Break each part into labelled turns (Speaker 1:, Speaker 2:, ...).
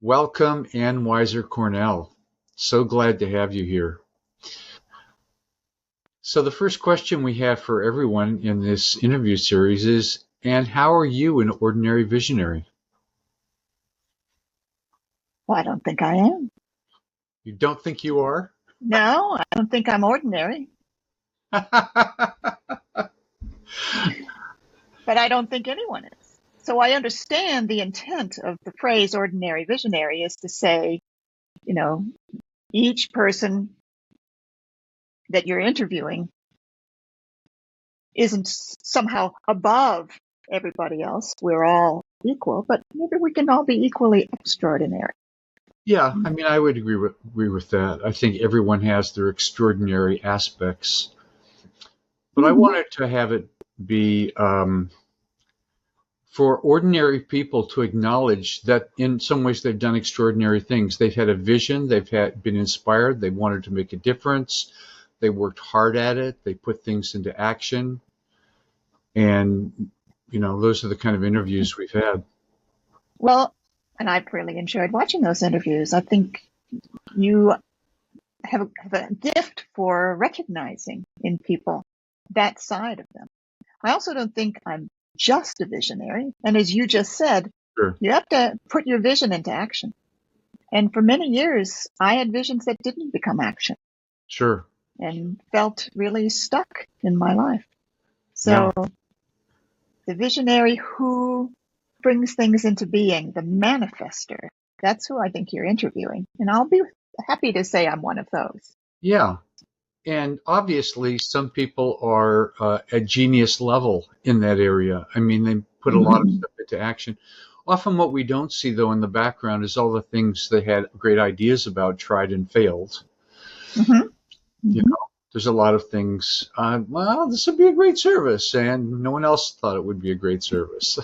Speaker 1: Welcome, Ann Weiser-Cornell. So glad to have you here. So the first question we have for everyone in this interview series is, Ann, how are you an ordinary visionary?
Speaker 2: Well, I don't think I am.
Speaker 1: You don't think you are?
Speaker 2: No, I don't think I'm ordinary, but I don't think anyone is. So I understand the intent of the phrase ordinary visionary is to say, you know, each person that you're interviewing isn't somehow above everybody else. We're all equal, but maybe we can all be equally extraordinary.
Speaker 1: Yeah, I would agree with that. I think everyone has their extraordinary aspects, but I
Speaker 2: Mm-hmm.
Speaker 1: wanted to have it be for ordinary people to acknowledge that in some ways they've done extraordinary things. They've had a vision, been inspired, they wanted to make a difference, they worked hard at it, they put things into action, and those are the kind of interviews we've had.
Speaker 2: Well, and I've really enjoyed watching those interviews. I think you have a gift for recognizing in people that side of them. I also don't think I'm just a visionary. And as you just said,
Speaker 1: Sure,
Speaker 2: you have to put your vision into action. And for many years, I had visions that didn't become action
Speaker 1: sure,
Speaker 2: and felt really stuck in my life.
Speaker 1: yeah,
Speaker 2: So the visionary who brings things into being, the manifester, that's who I think you're interviewing. And I'll be happy to say I'm one of those.
Speaker 1: yeah. And obviously, some people are at genius level in that area. They put a lot of
Speaker 2: Mm-hmm.
Speaker 1: stuff into action. Often, what we don't see, though, in the background is all the things they had great ideas about, tried and failed.
Speaker 2: Mm-hmm.
Speaker 1: You
Speaker 2: Mm-hmm.
Speaker 1: know, there's a lot of things. Well, this would be a great service, and no one else thought it would be a great service.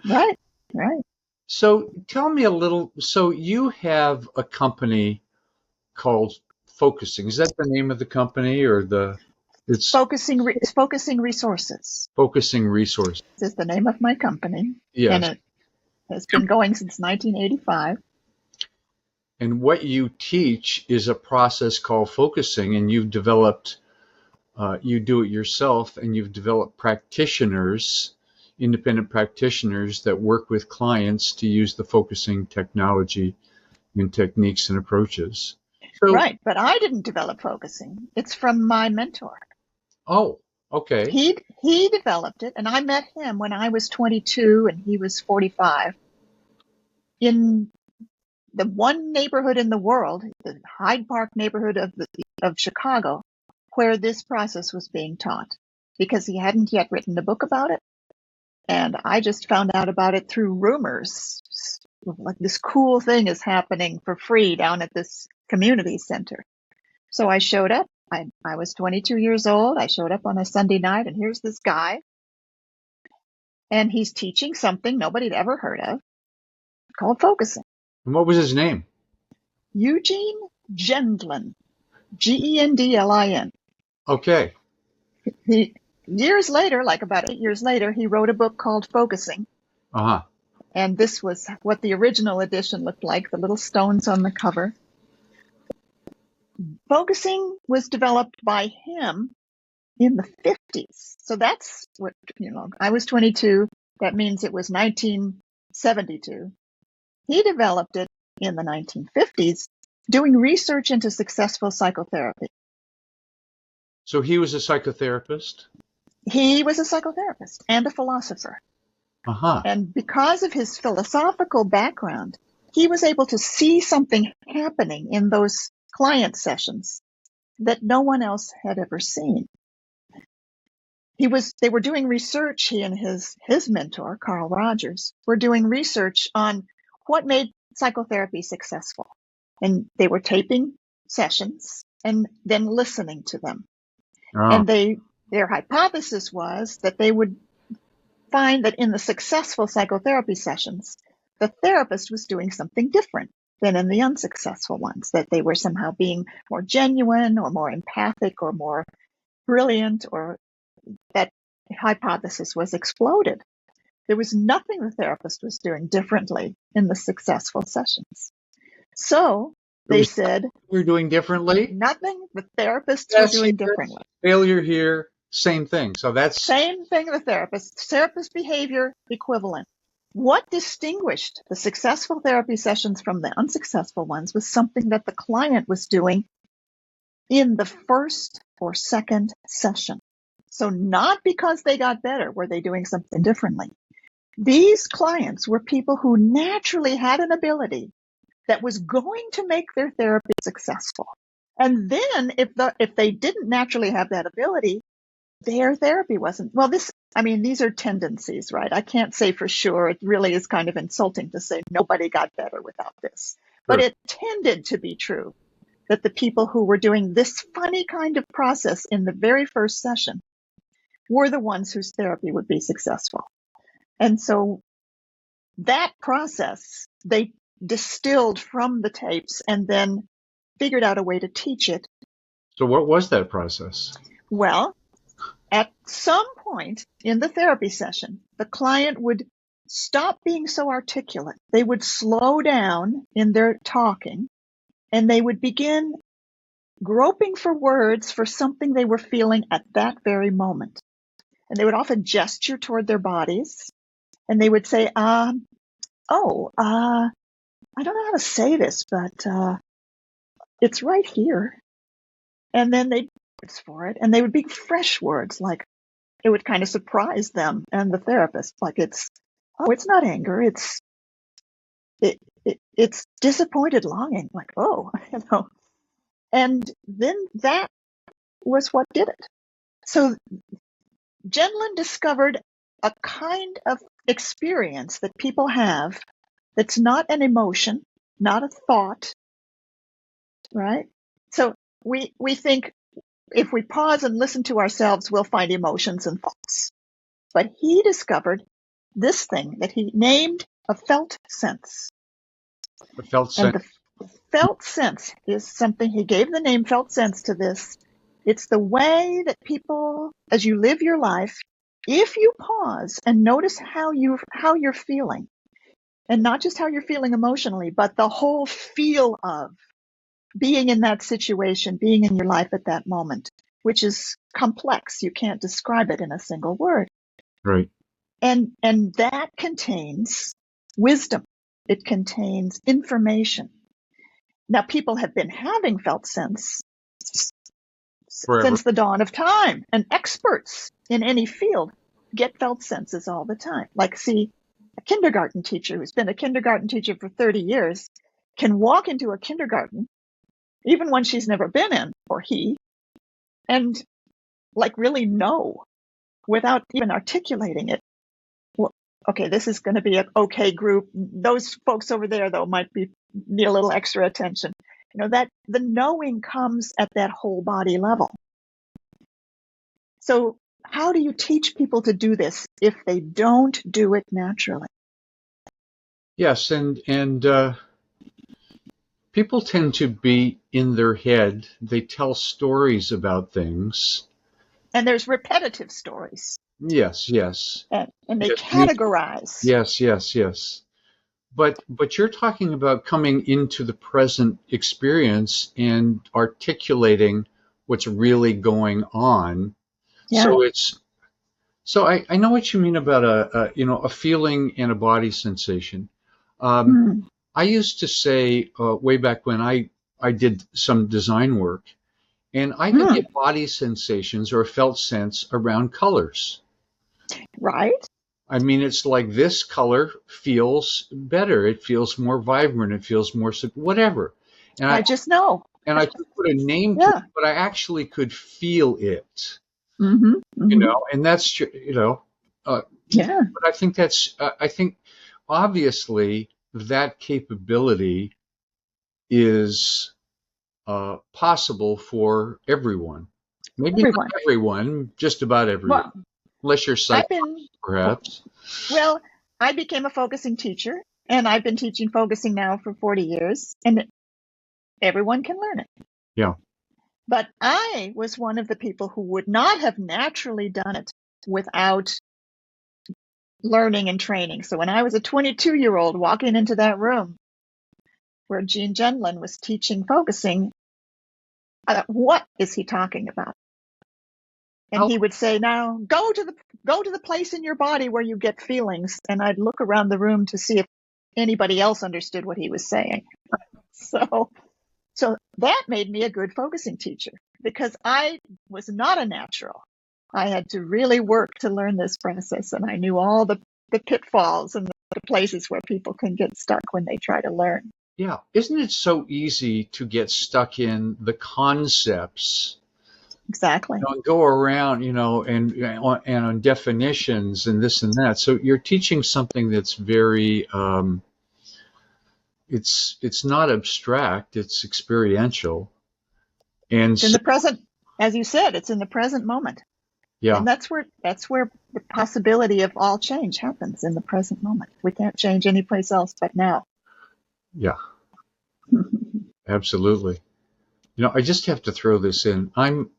Speaker 2: Right, right.
Speaker 1: So, tell me a little. So, you have a company called Focusing. Is that the name of the company, or the? It's
Speaker 2: Focusing resources
Speaker 1: Focusing Resource.
Speaker 2: is the name of my company, and
Speaker 1: Yes.
Speaker 2: it has been going since 1985.
Speaker 1: And what you teach is a process called focusing, and you do it yourself, and you've developed practitioners, independent practitioners that work with clients to use the focusing technology and techniques and approaches. So,
Speaker 2: Right, but I didn't develop focusing. It's from my mentor.
Speaker 1: oh, okay,
Speaker 2: He developed it, and I met him when I was 22 and he was 45 in the one neighborhood in the world, the Hyde Park neighborhood of Chicago, where this process was being taught, because he hadn't yet written a book about it. And I just found out about it through rumors. Like, this cool thing is happening for free down at this community center. So I showed up. I was 22 years old. I showed up on a Sunday night, and here's this guy, and he's teaching something nobody'd ever heard of called focusing.
Speaker 1: and what was his name?
Speaker 2: Eugene Gendlin, Gendlin.
Speaker 1: Okay,
Speaker 2: He, years later, like about 8 years later, he wrote a book called Focusing.
Speaker 1: uh-huh.
Speaker 2: And this was what the original edition looked like, the little stones on the cover. Focusing was developed by him in the 50s. So that's what, I was 22. That means it was 1972. He developed it in the 1950s, doing research into successful psychotherapy.
Speaker 1: So he was a psychotherapist?
Speaker 2: He was a psychotherapist and a philosopher.
Speaker 1: Uh-huh.
Speaker 2: And because of his philosophical background, he was able to see something happening in those client sessions that no one else had ever seen. They were doing research, he and his mentor, Carl Rogers, were doing research on what made psychotherapy successful. And they were taping sessions and then listening to them.
Speaker 1: Oh,
Speaker 2: And their hypothesis was that they would find that in the successful psychotherapy sessions, the therapist was doing something different than in the unsuccessful ones, that they were somehow being more genuine or more empathic or more brilliant, or that hypothesis was exploded. There was nothing the therapist was doing differently in the successful sessions. So
Speaker 1: There
Speaker 2: they
Speaker 1: was
Speaker 2: said,
Speaker 1: we're doing differently.
Speaker 2: nothing the therapists were
Speaker 1: Yes,
Speaker 2: doing
Speaker 1: yes.
Speaker 2: differently.
Speaker 1: Failure here, same thing. So that's
Speaker 2: Same thing with therapists. Therapist behavior equivalent. What distinguished the successful therapy sessions from the unsuccessful ones was something that the client was doing in the first or second session. So not because they got better were they doing something differently. These clients were people who naturally had an ability that was going to make their therapy successful. And then if they didn't naturally have that ability, their therapy wasn't. Well, these are tendencies, right? I can't say for sure. It really is kind of insulting to say nobody got better without this. But
Speaker 1: true.
Speaker 2: it tended to be true that the people who were doing this funny kind of process in the very first session were the ones whose therapy would be successful. And so that process, they distilled from the tapes and then figured out a way to teach it.
Speaker 1: So what was that process?
Speaker 2: Well, at some point in the therapy session, the client would stop being so articulate. They would slow down in their talking and they would begin groping for words for something they were feeling at that very moment. And they would often gesture toward their bodies and they would say, I don't know how to say this, but it's right here. And then they'd words for it, and they would be fresh words, like it would kind of surprise them and the therapist, like it's not anger, it's disappointed longing, like And then that was what did it. So Gendlin discovered a kind of experience that people have that's not an emotion, not a thought, right? So we think if we pause and listen to ourselves, we'll find emotions and thoughts. But he discovered this thing that he named a felt sense.
Speaker 1: I felt
Speaker 2: And
Speaker 1: sense.
Speaker 2: the felt sense is something, he gave the name felt sense to this. It's the way that people, as you live your life, if you pause and notice how you're feeling, and not just how you're feeling emotionally, but the whole feel of being in that situation, being in your life at that moment, which is complex. You can't describe it in a single word.
Speaker 1: Right.
Speaker 2: And that contains wisdom. It contains information. Now, people have been having felt sense
Speaker 1: Forever.
Speaker 2: since the dawn of time, and experts in any field get felt senses all the time. Like, see, a kindergarten teacher who's been a kindergarten teacher for 30 years can walk into a kindergarten, even one she's never been in, or he, and like really know without even articulating it. Well, okay, this is going to be an okay group. Those folks over there, though, need a little extra attention. That the knowing comes at that whole body level. So how do you teach people to do this if they don't do it naturally?
Speaker 1: Yes, and people tend to be in their head. They tell stories about things.
Speaker 2: And there's repetitive stories,
Speaker 1: Yes, yes,
Speaker 2: and they
Speaker 1: yes,
Speaker 2: categorize.
Speaker 1: yes, yes, yes. But you're talking about coming into the present experience and articulating what's really going on.
Speaker 2: Yeah.
Speaker 1: So I know what you mean about a feeling and a body sensation. Um,
Speaker 2: Hmm.
Speaker 1: I used to say way back when I did some design work, and I could
Speaker 2: Hmm.
Speaker 1: get body sensations or felt sense around colors.
Speaker 2: Right?
Speaker 1: I mean, it's like this color feels better. It feels more vibrant. It feels more whatever. And
Speaker 2: I
Speaker 1: I
Speaker 2: just know.
Speaker 1: and I could put a name to it,
Speaker 2: Yeah.
Speaker 1: but I actually could feel it.
Speaker 2: Mm-hmm. Mm-hmm.
Speaker 1: And that's
Speaker 2: Yeah.
Speaker 1: but I think obviously that capability is possible for everyone. Maybe not
Speaker 2: Everyone.
Speaker 1: everyone, just about everyone,
Speaker 2: Well,
Speaker 1: unless you're
Speaker 2: I've
Speaker 1: psychologist,
Speaker 2: been,
Speaker 1: perhaps.
Speaker 2: well, I became a focusing teacher, and I've been teaching focusing now for 40 years, and everyone can learn it.
Speaker 1: Yeah.
Speaker 2: But I was one of the people who would not have naturally done it without learning and training. So when I was a 22-year-old walking into that room where Eugene Gendlin was teaching focusing, I thought, what is he talking about? And
Speaker 1: How
Speaker 2: he would say, now go to the place in your body where you get feelings. And I'd look around the room to see if anybody else understood what he was saying. So that made me a good focusing teacher because I was not a natural. I had to really work to learn this process, and I knew all the pitfalls and the places where people can get stuck when they try to learn.
Speaker 1: Yeah, isn't it so easy to get stuck in the concepts,
Speaker 2: Exactly.
Speaker 1: and go around, and on definitions and this and that. So you're teaching something that's very, it's not abstract, it's experiential, and
Speaker 2: It's in
Speaker 1: so
Speaker 2: the present, as you said, it's in the present moment.
Speaker 1: yeah,
Speaker 2: And that's where the possibility of all change happens, in the present moment. We can't change any place else but now.
Speaker 1: yeah, absolutely. I just have to throw this in. I'm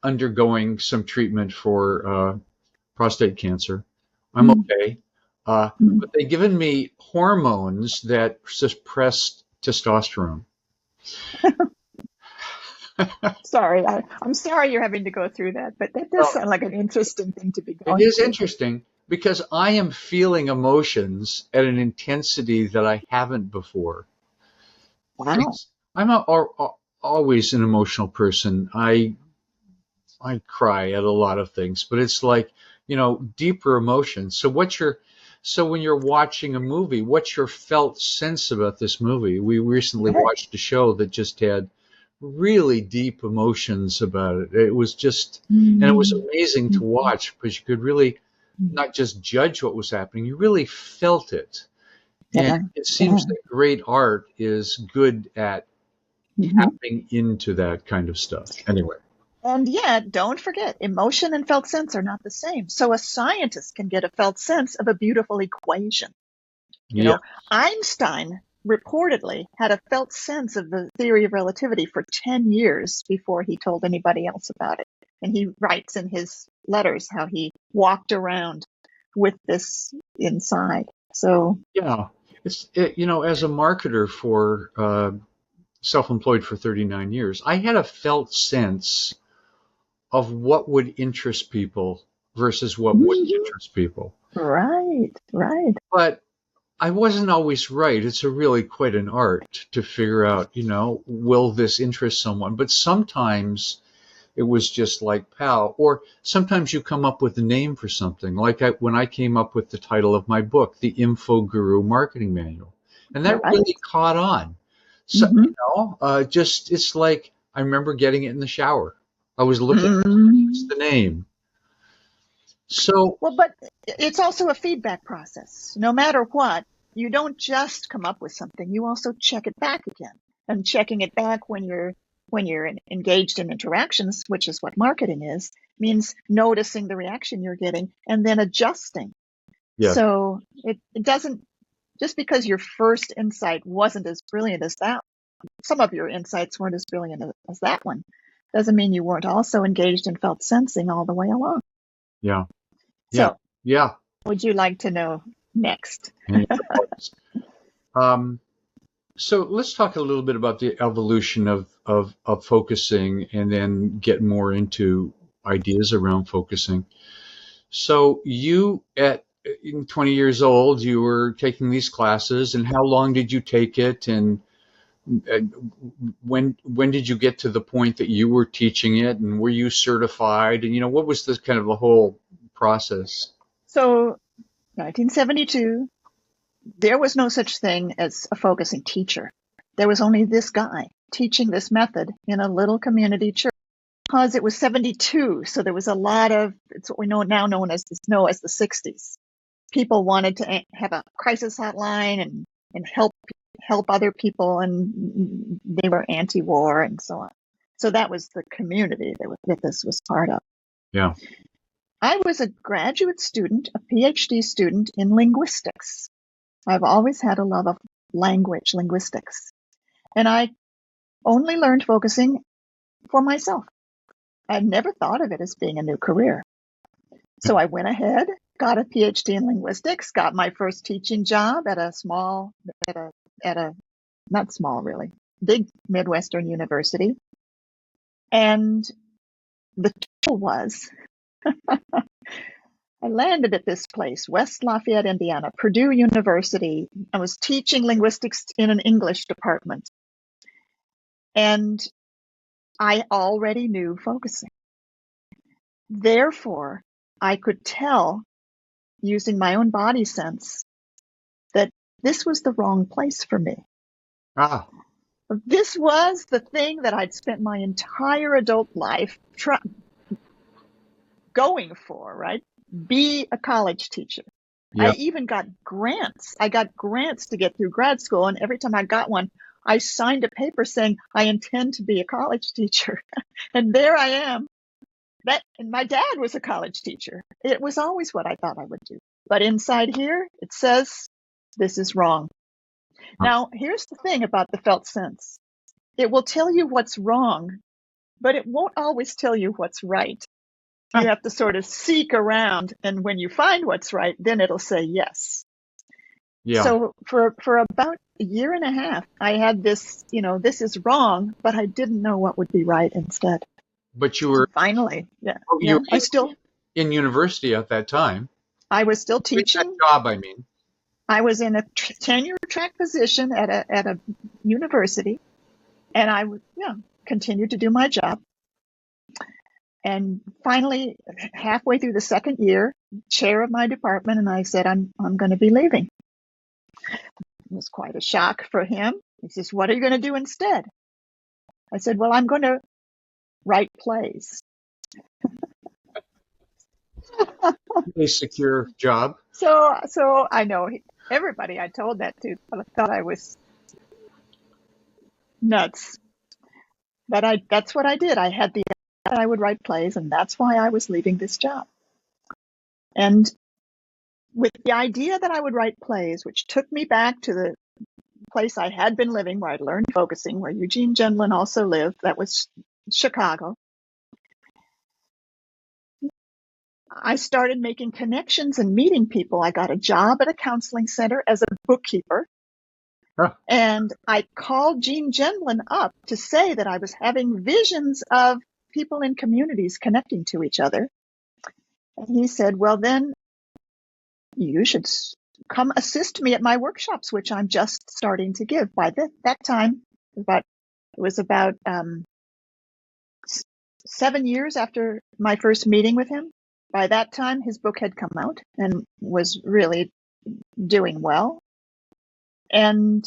Speaker 1: undergoing some treatment for prostate cancer. I'm okay. But they've given me hormones that suppress testosterone.
Speaker 2: Sorry, I'm sorry you're having to go through that, but that does
Speaker 1: Well,
Speaker 2: sound like an interesting thing to be
Speaker 1: it
Speaker 2: going
Speaker 1: is
Speaker 2: through.
Speaker 1: interesting because I am feeling emotions at an intensity that I haven't before.
Speaker 2: Wow.
Speaker 1: Always an emotional person. I cry at a lot of things, but it's like, deeper emotions. So when you're watching a movie, what's your felt sense about this movie? We recently
Speaker 2: Right.
Speaker 1: watched a show that just had really deep emotions about it. And it was amazing to watch because you could really not just judge what was happening, you really felt it. And
Speaker 2: Yeah.
Speaker 1: it
Speaker 2: Yeah.
Speaker 1: seems that great art is good at
Speaker 2: Mhm.
Speaker 1: tapping into that kind of stuff. Anyway,
Speaker 2: And yet, don't forget, emotion and felt sense are not the same. So a scientist can get a felt sense of a beautiful equation. You
Speaker 1: yeah,
Speaker 2: know, Einstein reportedly had a felt sense of the theory of relativity for 10 years before he told anybody else about it. And he writes in his letters how he walked around with this inside. So,
Speaker 1: yeah. As a marketer for self-employed for 39 years, I had a felt sense of what would interest people versus what wouldn't
Speaker 2: mhm,
Speaker 1: interest people.
Speaker 2: right, right.
Speaker 1: But I wasn't always right. It's a really quite an art to figure out, will this interest someone? But sometimes it was just like pow. Or sometimes you come up with a name for something, like when I came up with the title of my book, The Info Guru Marketing Manual. And that
Speaker 2: Right.
Speaker 1: really caught on. So,
Speaker 2: Mm-hmm.
Speaker 1: just it's like I remember getting it in the shower. I was looking at it, what's
Speaker 2: Mm-hmm.
Speaker 1: the name? So,
Speaker 2: Well, but it's also a feedback process. No matter what, you don't just come up with something. You also check it back again. And checking it back when you're engaged in interactions, which is what marketing is, means noticing the reaction you're getting and then adjusting.
Speaker 1: yeah,
Speaker 2: So it doesn't, just because your first insight wasn't as brilliant as that, some of your insights weren't as brilliant as that one, doesn't mean you weren't also engaged in felt sensing all the way along.
Speaker 1: yeah, yeah,
Speaker 2: So
Speaker 1: yeah.
Speaker 2: would you like to know next?
Speaker 1: And um, so let's talk a little bit about the evolution of focusing and then get more into ideas around focusing. So you at 20 years old, you were taking these classes, and how long did you take it? And uh, when did you get to the point that you were teaching it, and were you certified? And what was the kind of the whole process?
Speaker 2: So 1972, there was no such thing as a focusing teacher. There was only this guy teaching this method in a little community church. Because it was 72, so there was a lot of, it's what we now know as the 60s. People wanted to have a crisis hotline and help other people, and they were anti-war and so on. So that was the community that this was part of.
Speaker 1: Yeah,
Speaker 2: I was a graduate student, a PhD student in linguistics. I've always had a love of linguistics, and I only learned focusing for myself. I'd never thought of it as being a new career. So I went ahead, got a PhD in linguistics, got my first teaching job at a not small really, big Midwestern university. And the trouble was, I landed at this place, West Lafayette, Indiana, Purdue University. I was teaching linguistics in an English department. And I already knew focusing. Therefore, I could tell, using my own body sense, that this was the wrong place for me.
Speaker 1: Ah,
Speaker 2: This was the thing that I'd spent my entire adult life going for, right? Be a college teacher. I
Speaker 1: yeah.
Speaker 2: even got grants. I got grants to get through grad school. And every time I got one, I signed a paper saying I intend to be a college teacher. And there I am. And my dad was a college teacher. It was always what I thought I would do. But inside here, it says this is wrong. Now, here's the thing about the felt sense. It will tell you what's wrong, but it won't always tell you what's right. You have to sort of seek around, and when you find what's right, then it'll say yes.
Speaker 1: Yeah.
Speaker 2: So for about a year and a half, I had this, this is wrong, but I didn't know what would be right instead.
Speaker 1: But you were,
Speaker 2: Finally, yeah.
Speaker 1: you
Speaker 2: I
Speaker 1: were in university at that time.
Speaker 2: I was still
Speaker 1: Doing that
Speaker 2: teaching.
Speaker 1: job, I mean.
Speaker 2: I was in a tenure track position at a university, and I would continued to do my job. And finally, halfway through the second year, chair of my department, and I said, I'm going to be leaving. It was quite a shock for him. He says, what are you going to do instead? I said, well, I'm going to write plays.
Speaker 1: A secure job.
Speaker 2: So I know everybody I told that to thought I was nuts. But that's what I did. I had the idea that I would write plays, and that's why I was leaving this job. And with the idea that I would write plays, which took me back to the place I had been living, where I'd learned focusing, where Eugene Gendlin also lived, that was Chicago. I started making connections and meeting people. I got a job at a counseling center as a bookkeeper.
Speaker 1: Huh.
Speaker 2: And I called Gene Gendlin up to say that I was having visions of people in communities connecting to each other. And he said, well, then you should come assist me at my workshops, which I'm just starting to give. By that time, it was about 7 years after my first meeting with him. By that time, his book had come out and was really doing well. And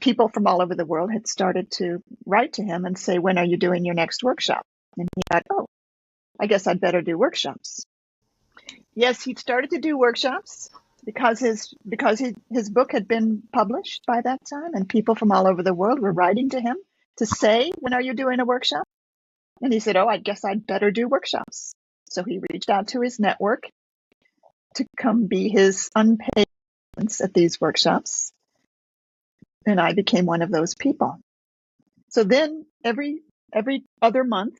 Speaker 2: people from all over the world had started to write to him and say, when are you doing your next workshop? And he thought, oh, I guess I'd better do workshops. Yes, he'd started to do workshops because his book had been published by that time, and people from all over the world were writing to him to say, when are you doing a workshop? And he said, oh, I guess I'd better do workshops. So he reached out to his network to come be his unpaid at these workshops. And I became one of those people. So then every other month,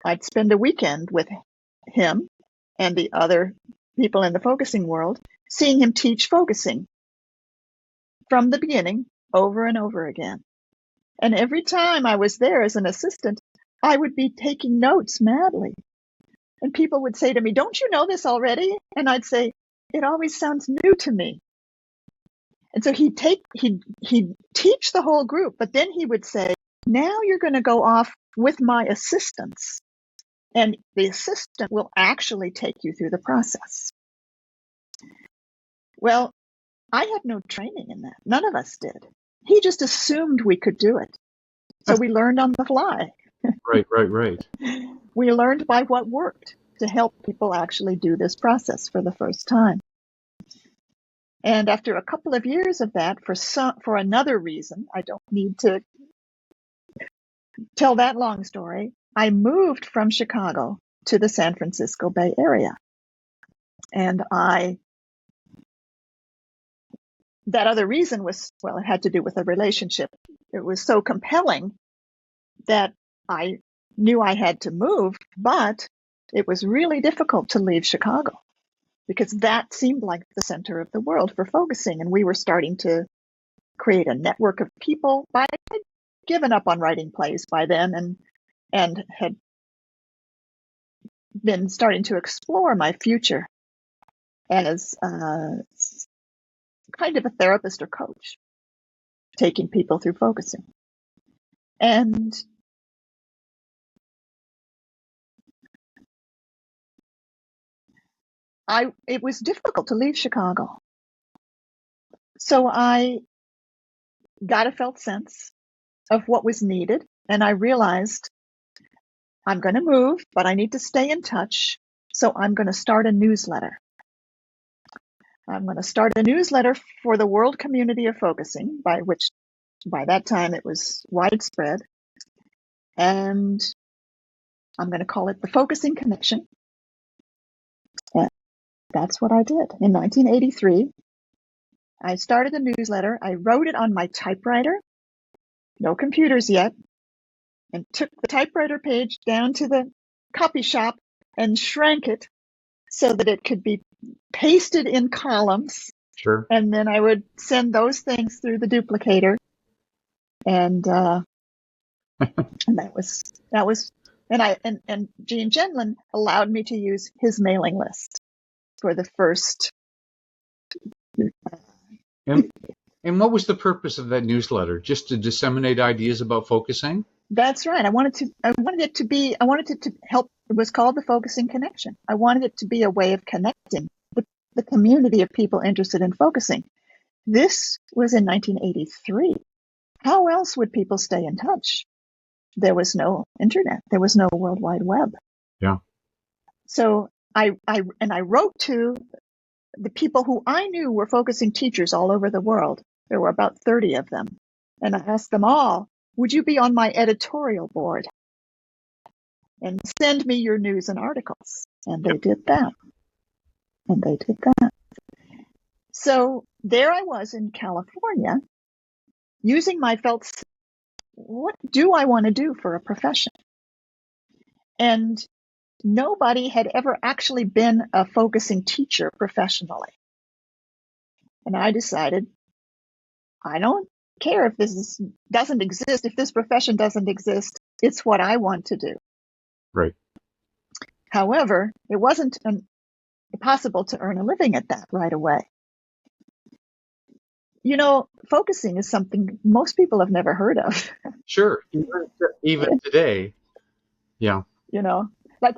Speaker 2: I'd spend a weekend with him and the other people in the focusing world, seeing him teach focusing from the beginning over and over again. And every time I was there as an assistant, I would be taking notes madly. And people would say to me, don't you know this already? And I'd say, it always sounds new to me. And so he'd teach the whole group, but then he would say, now you're going to go off with my assistants, and the assistant will actually take you through the process. Well, I had no training in that. None of us did. He just assumed we could do it. So we learned on the fly.
Speaker 1: Right.
Speaker 2: We learned by what worked to help people actually do this process for the first time. And after a couple of years of that, for another reason, I don't need to tell that long story, I moved from Chicago to the San Francisco Bay Area. And that other reason was, well, it had to do with a relationship. It was so compelling that I knew I had to move, but it was really difficult to leave Chicago. because that seemed like the center of the world for focusing. And we were starting to create a network of people. I had given up on writing plays by then and had been starting to explore my future as kind of a therapist or coach, taking people through focusing. And it was difficult to leave Chicago. So I got a felt sense of what was needed. And I realized I'm going to move, but I need to stay in touch. So I'm going to start a newsletter. I'm going to start a newsletter for the world community of focusing, by that time it was widespread. And I'm going to call it the Focusing Connection. And that's what I did. In 1983, I started a newsletter. I wrote it on my typewriter, no computers yet, and took the typewriter page down to the copy shop and shrank it so that it could be pasted in columns.
Speaker 1: Sure.
Speaker 2: And then I would send those things through the duplicator. And that was and Eugene Gendlin allowed me to use his mailing list for the first.
Speaker 1: And what was the purpose of that newsletter? Just to disseminate ideas about focusing?
Speaker 2: That's right. I wanted it to help. It was called the Focusing Connection. I wanted it to be a way of connecting the community of people interested in focusing. This was in 1983. How else would people stay in touch? There was no internet. There was no World Wide Web.
Speaker 1: Yeah.
Speaker 2: So I wrote to the people who I knew were focusing teachers all over the world. There were about 30 of them. And I asked them all, would you be on my editorial board and send me your news and articles? And they did that. So there I was in California using my felt, what do I want to do for a profession? And nobody had ever actually been a focusing teacher professionally. And I decided, I don't care if this doesn't exist, if this profession doesn't exist, it's what I want to do.
Speaker 1: Right.
Speaker 2: However, it wasn't possible to earn a living at that right away. Focusing is something most people have never heard of.
Speaker 1: Sure. Even today. Yeah.
Speaker 2: Like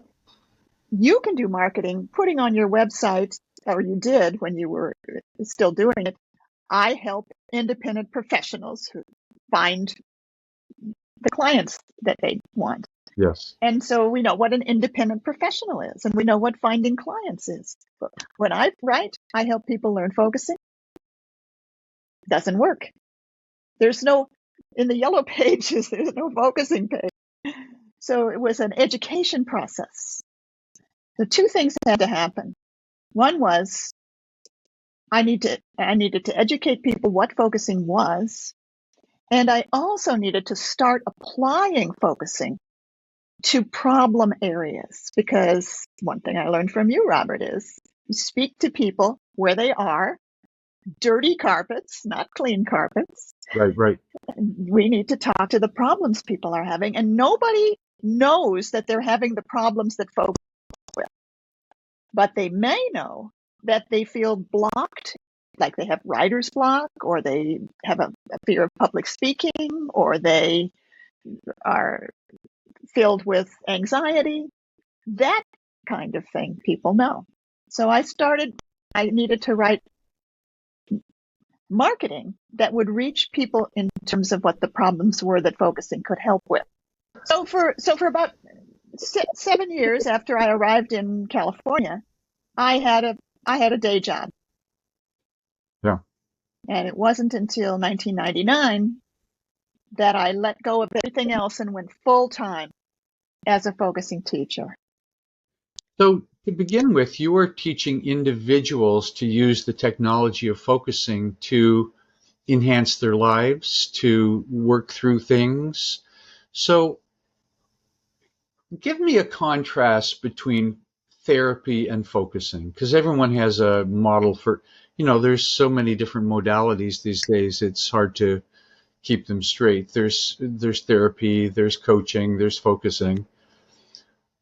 Speaker 2: you can do marketing, putting on your website, or you did when you were still doing it. I help independent professionals who find the clients that they want.
Speaker 1: Yes.
Speaker 2: And so we know what an independent professional is, and we know what finding clients is. But when I write, I help people learn focusing. It doesn't work. In the yellow pages, there's no focusing page. So it was an education process. The two things had to happen. One was I needed to educate people what focusing was. And I also needed to start applying focusing to problem areas, because one thing I learned from you, Robert, is you speak to people where they are, dirty carpets, not clean carpets.
Speaker 1: Right.
Speaker 2: We need to talk to the problems people are having, and nobody knows that they're having the problems that folks with. But they may know that they feel blocked, like they have writer's block, or they have a fear of public speaking, or they are filled with anxiety, that kind of thing people know. So I needed to write marketing that would reach people in terms of what the problems were that focusing could help with. So for about 7 years after I arrived in California, I had a day job.
Speaker 1: Yeah.
Speaker 2: And it wasn't until 1999 that I let go of everything else and went full time as a focusing teacher.
Speaker 1: So to begin with, you were teaching individuals to use the technology of focusing to enhance their lives, to work through things. So give me a contrast between therapy and focusing? Because everyone has a model for, there's so many different modalities these days. It's hard to keep them straight. There's therapy, there's coaching, there's focusing.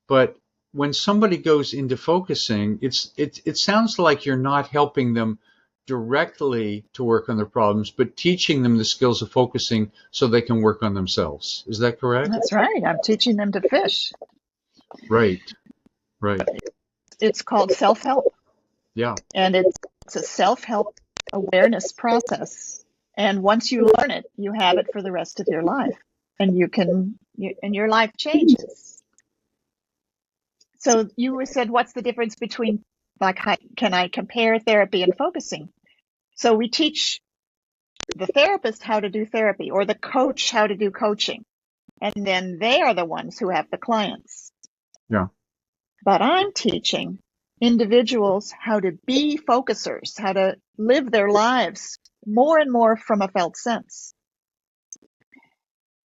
Speaker 1: But when somebody goes into focusing, it sounds like you're not helping them directly to work on their problems, but teaching them the skills of focusing so they can work on themselves. Is that correct?
Speaker 2: That's right. I'm teaching them to fish.
Speaker 1: Right, right.
Speaker 2: It's called self-help.
Speaker 1: Yeah.
Speaker 2: And it's a self-help awareness process. And once you learn it, you have it for the rest of your life. And and your life changes. So you said, what's the difference between, like, how can I compare therapy and focusing? So we teach the therapist how to do therapy, or the coach how to do coaching. And then they are the ones who have the clients.
Speaker 1: Yeah.
Speaker 2: But I'm teaching individuals how to be focusers, how to live their lives more and more from a felt sense.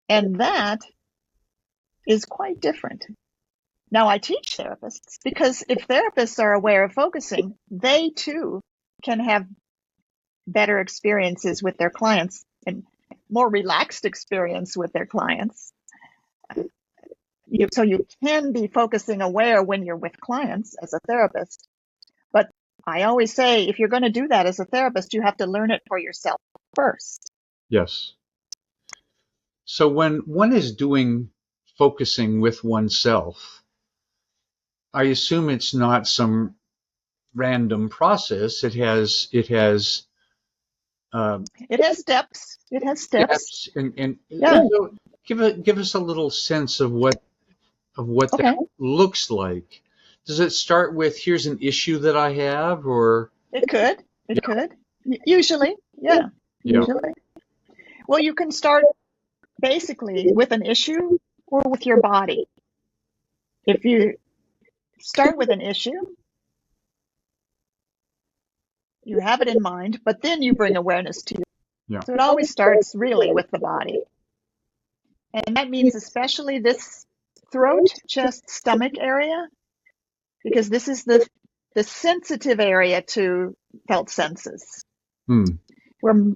Speaker 2: And that is quite different. Now, I teach therapists because if therapists are aware of focusing, they too can have better experiences with their clients and more relaxed experience with their clients. So you can be focusing aware when you're with clients as a therapist. But I always say, if you're going to do that as a therapist, you have to learn it for yourself first.
Speaker 1: Yes. So when one is doing focusing with oneself, I assume it's not some random process.
Speaker 2: It has steps. It has steps.
Speaker 1: Steps, and
Speaker 2: Yeah.
Speaker 1: so give us a little sense of what
Speaker 2: Okay.
Speaker 1: that looks like. Does it start with here's an issue that I have, or
Speaker 2: It could. It
Speaker 1: yeah,
Speaker 2: could. Usually. Yeah.
Speaker 1: yeah,
Speaker 2: Usually. Well, you can start basically with an issue or with your body. If you start with an issue, you have it in mind, but then you bring awareness to you.
Speaker 1: yeah,
Speaker 2: So it always starts really with the body. And that means especially this throat, chest, stomach area, because this is the sensitive area to felt senses.
Speaker 1: hmm,
Speaker 2: We're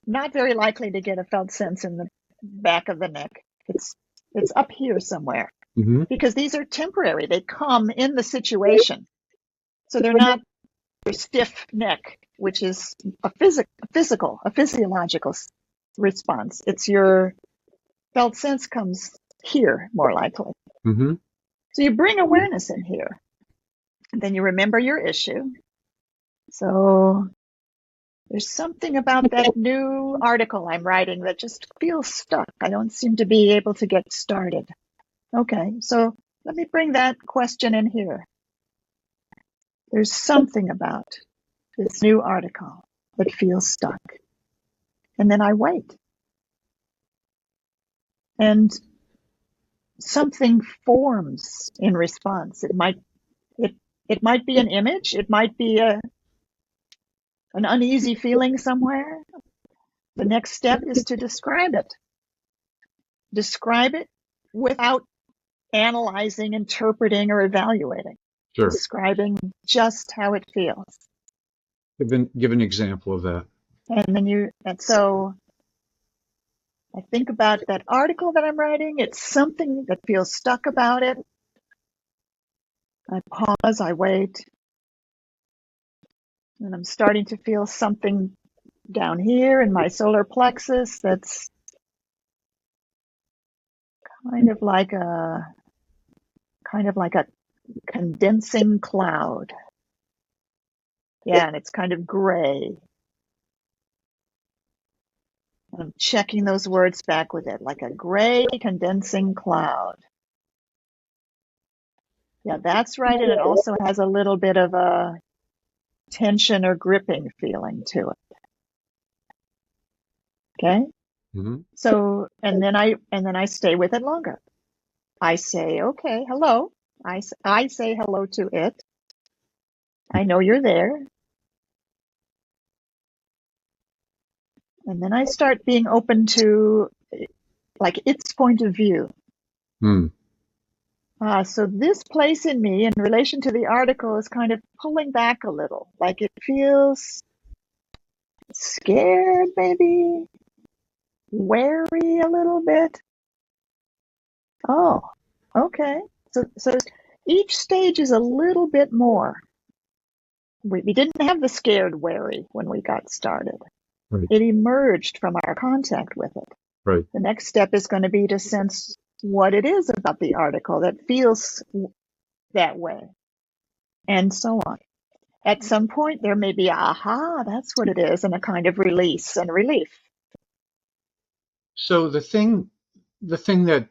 Speaker 2: not very likely to get a felt sense in the back of the neck. It's up here somewhere,
Speaker 1: mm-hmm,
Speaker 2: because these are temporary. They come in the situation. So they're not your stiff neck, which is a physiological response. It's your felt sense comes here more likely.
Speaker 1: mm-hmm,
Speaker 2: So you bring awareness in here. And then you remember your issue. So there's something about that new article I'm writing that just feels stuck. I don't seem to be able to get started. Okay, so let me bring that question in here. There's something about this new article that feels stuck. And then I wait. And something forms in response. It might be an image. It might be an uneasy feeling somewhere. The next step is to describe it. Describe it without analyzing, interpreting, or evaluating.
Speaker 1: sure.
Speaker 2: Describing just how it feels.
Speaker 1: Give an example of that.
Speaker 2: And so I think about that article that I'm writing. It's something that feels stuck about it. I pause, I wait, and I'm starting to feel something down here in my solar plexus that's kind of like a condensing cloud. Yeah, and it's kind of gray. And I'm checking those words back with it, like a gray condensing cloud. Yeah, that's right. And it also has a little bit of a tension or gripping feeling to it. Okay.
Speaker 1: Mm-hmm.
Speaker 2: So, and then I stay with it longer. I say, okay, hello. I say hello to it. I know you're there. And then I start being open to like its point of view.
Speaker 1: Hmm.
Speaker 2: So this place in me in relation to the article is kind of pulling back a little, like it feels scared, maybe wary a little bit. Oh, okay. So each stage is a little bit more. We didn't have the scared wary when we got started.
Speaker 1: Right.
Speaker 2: It emerged from our contact with it.
Speaker 1: Right.
Speaker 2: The next step is going to be to sense what it is about the article that feels that way, and so on. At some point, there may be, aha, that's what it is, and a kind of release and relief.
Speaker 1: So the thing that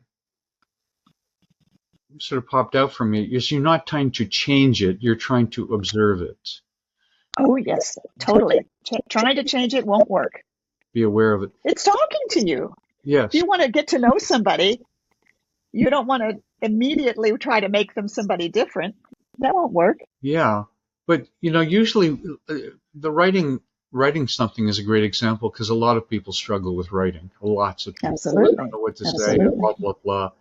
Speaker 1: sort of popped out for me is you're not trying to change it, you're trying to observe it.
Speaker 2: Oh, yes, totally. Trying to change it won't work.
Speaker 1: Be aware of it.
Speaker 2: It's talking to you.
Speaker 1: Yes.
Speaker 2: If you want to get to know somebody, you don't want to immediately try to make them somebody different. That won't work.
Speaker 1: Yeah. But, usually the writing something is a great example because a lot of people struggle with writing. Lots of people.
Speaker 2: Absolutely.
Speaker 1: They don't know what to say,
Speaker 2: Absolutely.
Speaker 1: blah, blah, blah.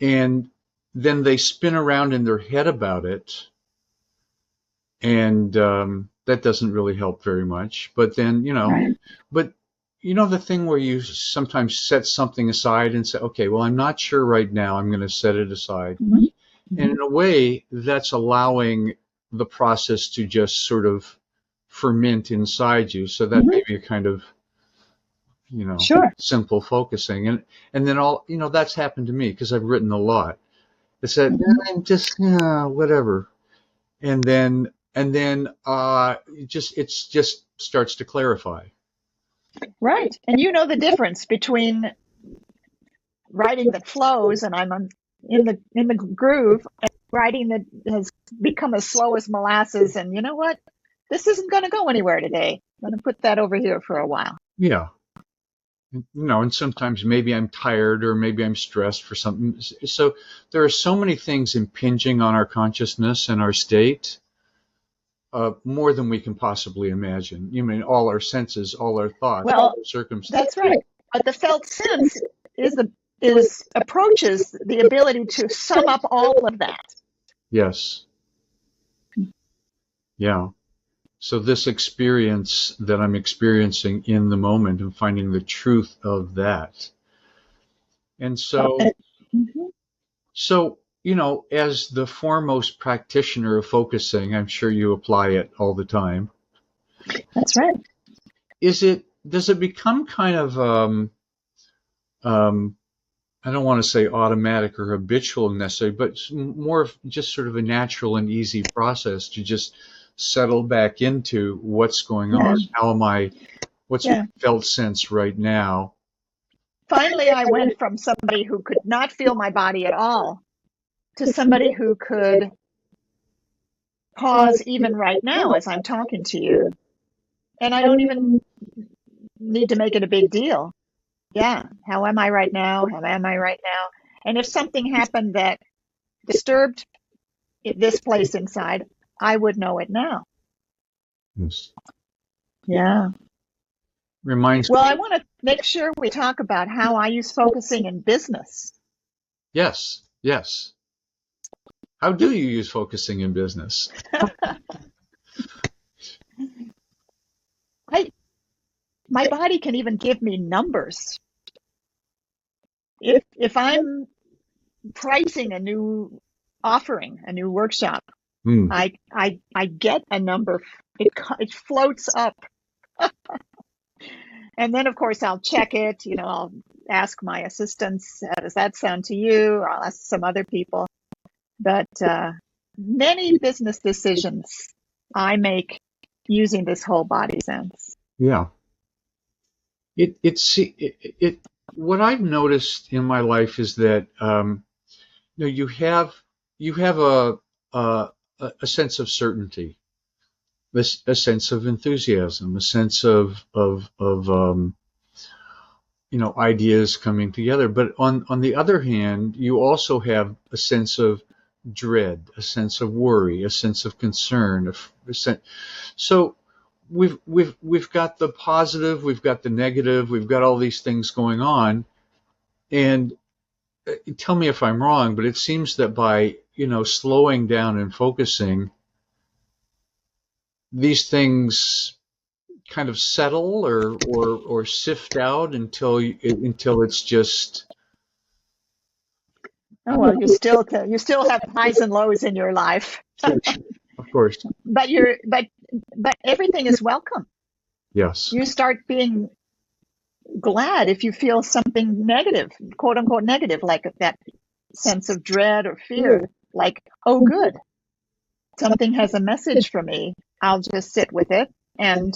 Speaker 1: And then they spin around in their head about it. And that doesn't really help very much. But then,
Speaker 2: Right.
Speaker 1: but the thing where you sometimes set something aside and say, okay, well, I'm not sure right now. I'm going to set it aside.
Speaker 2: Mhm.
Speaker 1: And in a way, that's allowing the process to just sort of ferment inside you. So that may be a kind of,
Speaker 2: Sure.
Speaker 1: simple focusing. And then that's happened to me because I've written a lot. I said, I'm just, whatever. And then it just starts to clarify.
Speaker 2: Right. And you know the difference between writing that flows and I'm in the groove, and writing that has become as slow as molasses. And you know what? This isn't going to go anywhere today. I'm going to put that over here for a while.
Speaker 1: Yeah. And sometimes maybe I'm tired or maybe I'm stressed for something. So there are so many things impinging on our consciousness and our state, more than we can possibly imagine. You mean all our senses, all our thoughts, all
Speaker 2: Well,
Speaker 1: our circumstances.
Speaker 2: that's right. But the felt sense is approaches the ability to sum up all of that.
Speaker 1: Yes. Yeah. So this experience that I'm experiencing in the moment and finding the truth of that. And so,
Speaker 2: Mhm.
Speaker 1: as the foremost practitioner of focusing, I'm sure you apply it all the time.
Speaker 2: That's right.
Speaker 1: Does it become kind of, I don't want to say automatic or habitual necessarily, but more of just sort of a natural and easy process to just settle back into what's going on? What's my felt sense right now?
Speaker 2: Finally, I went from somebody who could not feel my body at all to somebody who could pause even right now as I'm talking to you. And I don't even need to make it a big deal. Yeah. How am I right now? How am I right now? And if something happened that disturbed this place inside, I would know it now.
Speaker 1: Yes.
Speaker 2: Yeah.
Speaker 1: Reminds
Speaker 2: Well,
Speaker 1: me.
Speaker 2: I want to make sure we talk about how I use focusing in business.
Speaker 1: Yes. Yes. How do you use focusing in business?
Speaker 2: My body can even give me numbers. If I'm pricing a new offering, a new workshop, I get a number. It floats up, and then of course I'll check it. I'll ask my assistants, does that sound to you? Or I'll ask some other people. But many business decisions I make using this whole body sense.
Speaker 1: Yeah. What I've noticed in my life is that you have a a sense of certainty, a sense of enthusiasm, a sense of ideas coming together. But on the other hand, you also have a sense of dread, a sense of worry, a sense of concern. So we've got the positive, we've got the negative, we've got all these things going on, and tell me if I'm wrong, but it seems that by, slowing down and focusing, these things kind of settle or sift out until it's just,
Speaker 2: Oh well, you still have highs and lows in your life,
Speaker 1: of course,
Speaker 2: but everything is welcome.
Speaker 1: yes,
Speaker 2: You start being glad if you feel something negative, quote unquote negative, like that sense of dread or fear. Like, oh, good, something has a message for me. I'll just sit with it, and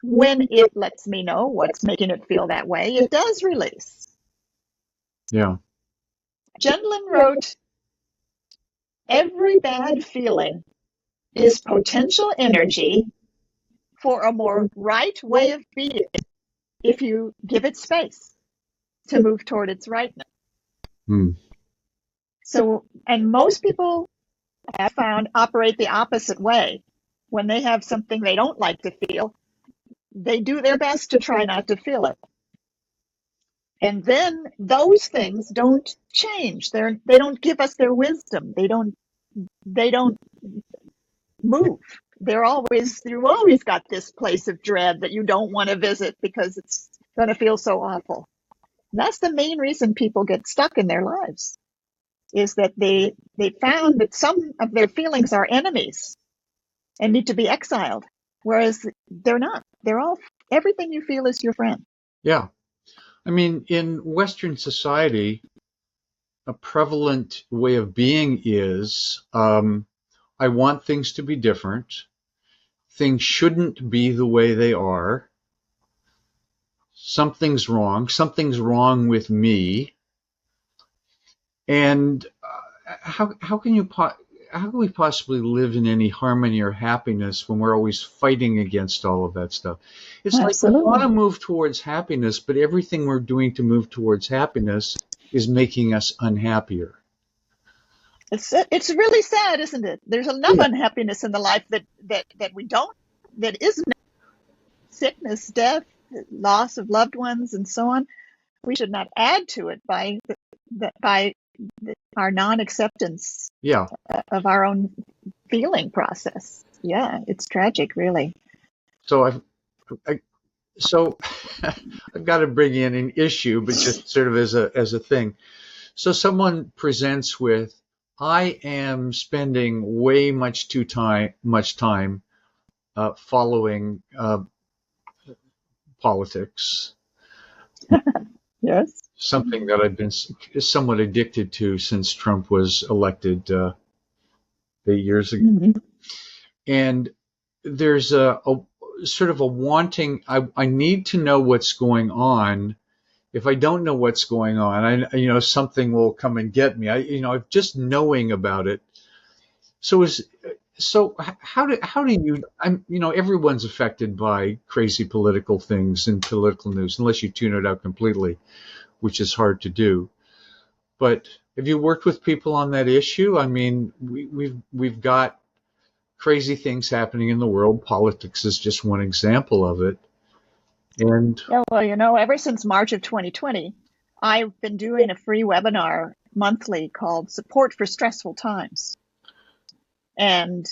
Speaker 2: when it lets me know what's making it feel that way, it does release.
Speaker 1: yeah,
Speaker 2: Gendlin wrote, every bad feeling is potential energy for a more right way of being if you give it space to move toward its rightness.
Speaker 1: hmm.
Speaker 2: So, and most people have found operate the opposite way. When they have something they don't like to feel, they do their best to try not to feel it. And then those things don't change. They don't give us their wisdom. They don't move. You've always got this place of dread that you don't want to visit because it's going to feel so awful. And that's the main reason people get stuck in their lives, is that they found that some of their feelings are enemies and need to be exiled, whereas they're not. Everything you feel is your friend.
Speaker 1: Yeah. I mean, in Western society, a prevalent way of being is, I want things to be different. Things shouldn't be the way they are. Something's wrong. Something's wrong with me. And how can we possibly live in any harmony or happiness when we're always fighting against all of that stuff? It's like we want
Speaker 2: Absolutely.
Speaker 1: to move towards happiness, but everything we're doing to move towards happiness is making us unhappier.
Speaker 2: It's really sad, isn't it? There's enough
Speaker 1: Yeah.
Speaker 2: unhappiness in the life that we don't, that isn't sickness, death, loss of loved ones, and so on. We should not add to it by our non-acceptance
Speaker 1: Yeah.
Speaker 2: of our own feeling process. Yeah, it's tragic, really.
Speaker 1: So I so I've got to bring in an issue, but just sort of as a thing. So someone presents with, I am spending way much time following politics,
Speaker 2: Yes.
Speaker 1: something that I've been somewhat addicted to since Trump was elected 8 years ago.
Speaker 2: Mhm.
Speaker 1: And there's a sort of a wanting. I need to know what's going on. If I don't know what's going on, something will come and get me. Just knowing about it. So how do you? Everyone's affected by crazy political things and political news, unless you tune it out completely, which is hard to do. But have you worked with people on that issue? I mean, we've got crazy things happening in the world. Politics is just one example of it. And
Speaker 2: Yeah, well, ever since March of 2020, I've been doing a free webinar monthly called Support for Stressful Times. And